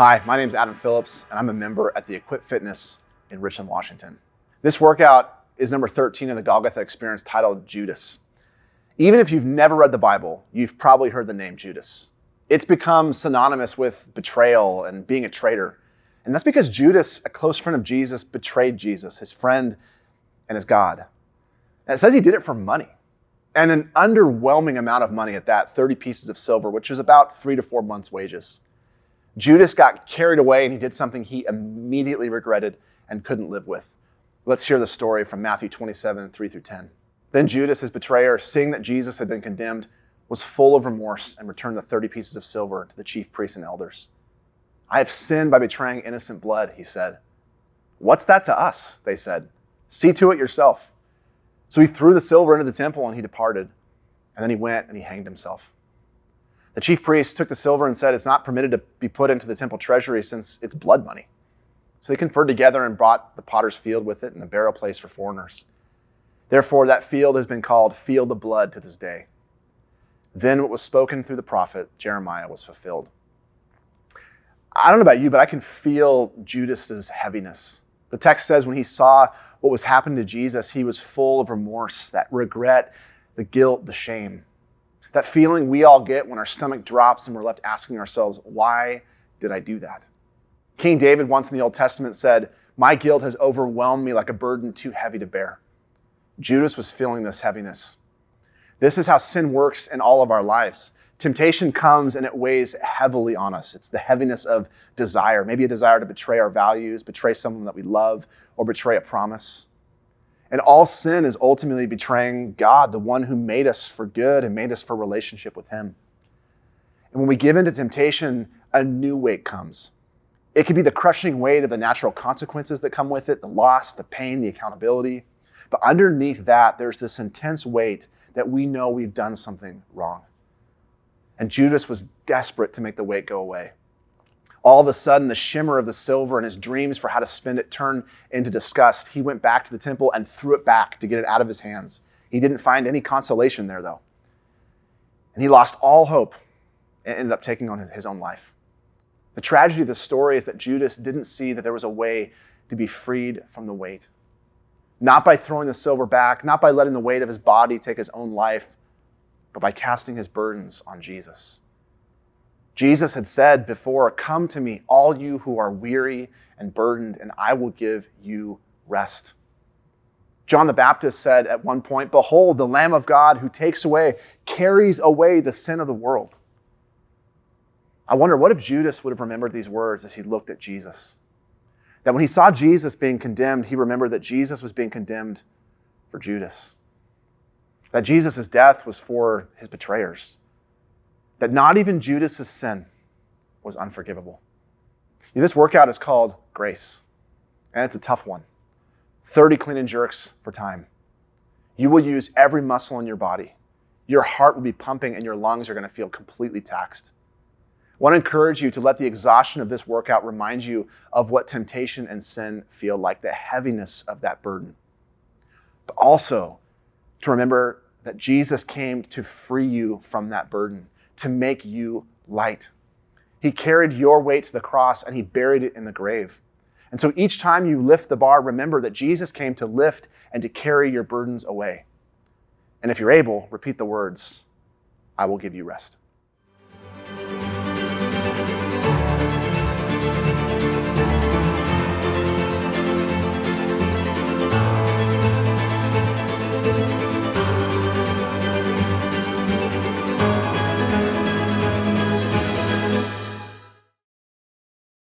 Hi, my name is Adam Phillips, and I'm a member at the Equip Fitness in Richland, Washington. This workout is number 13 in the Golgotha experience titled Judas. Even if you've never read the Bible, you've probably heard the name Judas. It's become synonymous with betrayal and being a traitor. And that's because Judas, a close friend of Jesus, betrayed Jesus, his friend and his God. And it says he did it for money. And an underwhelming amount of money at that, 30 pieces of silver, which was about 3 to 4 months' wages. Judas got carried away and he did something he immediately regretted and couldn't live with. Let's hear the story from Matthew 27, 3 through 10. Then Judas, his betrayer, seeing that Jesus had been condemned, was full of remorse and returned the 30 pieces of silver to the chief priests and elders. "I have sinned by betraying innocent blood," he said. "What's that to us?" they said. "See to it yourself." So he threw the silver into the temple and he departed. And then he went and he hanged himself. The chief priests took the silver and said, "It's not permitted to be put into the temple treasury since it's blood money." So they conferred together and brought the potter's field with it and a burial place for foreigners. Therefore, that field has been called Field of Blood to this day. Then what was spoken through the prophet Jeremiah was fulfilled. I don't know about you, but I can feel Judas's heaviness. The text says when he saw what was happening to Jesus, he was full of remorse, that regret, the guilt, the shame. That feeling we all get when our stomach drops and we're left asking ourselves, why did I do that? King David once in the Old Testament said, "My guilt has overwhelmed me like a burden too heavy to bear." Judas was feeling this heaviness. This is how sin works in all of our lives. Temptation comes and it weighs heavily on us. It's the heaviness of desire, maybe a desire to betray our values, betray someone that we love, or betray a promise. And all sin is ultimately betraying God, the one who made us for good and made us for relationship with him. And when we give in to temptation, a new weight comes. It could be the crushing weight of the natural consequences that come with it, the loss, the pain, the accountability. But underneath that, there's this intense weight that we know we've done something wrong. And Judas was desperate to make the weight go away. All of a sudden, the shimmer of the silver and his dreams for how to spend it turned into disgust. He went back to the temple and threw it back to get it out of his hands. He didn't find any consolation there, though. And he lost all hope and ended up taking on his own life. The tragedy of the story is that Judas didn't see that there was a way to be freed from the weight. Not by throwing the silver back, not by letting the weight of his body take his own life, but by casting his burdens on Jesus. Jesus had said before, "Come to me, all you who are weary and burdened, and I will give you rest." John the Baptist said at one point, "Behold, the Lamb of God who carries away the sin of the world." I wonder, what if Judas would have remembered these words as he looked at Jesus? That when he saw Jesus being condemned, he remembered that Jesus was being condemned for Judas. That Jesus' death was for his betrayers. That not even Judas' sin was unforgivable. This workout is called grace, and it's a tough one. 30 clean and jerks for time. You will use every muscle in your body. Your heart will be pumping and your lungs are going to feel completely taxed. I want to encourage you to let the exhaustion of this workout remind you of what temptation and sin feel like, the heaviness of that burden. But also to remember that Jesus came to free you from that burden, to make you light. He carried your weight to the cross and he buried it in the grave. And so each time you lift the bar, remember that Jesus came to lift and to carry your burdens away. And if you're able, repeat the words, "I will give you rest."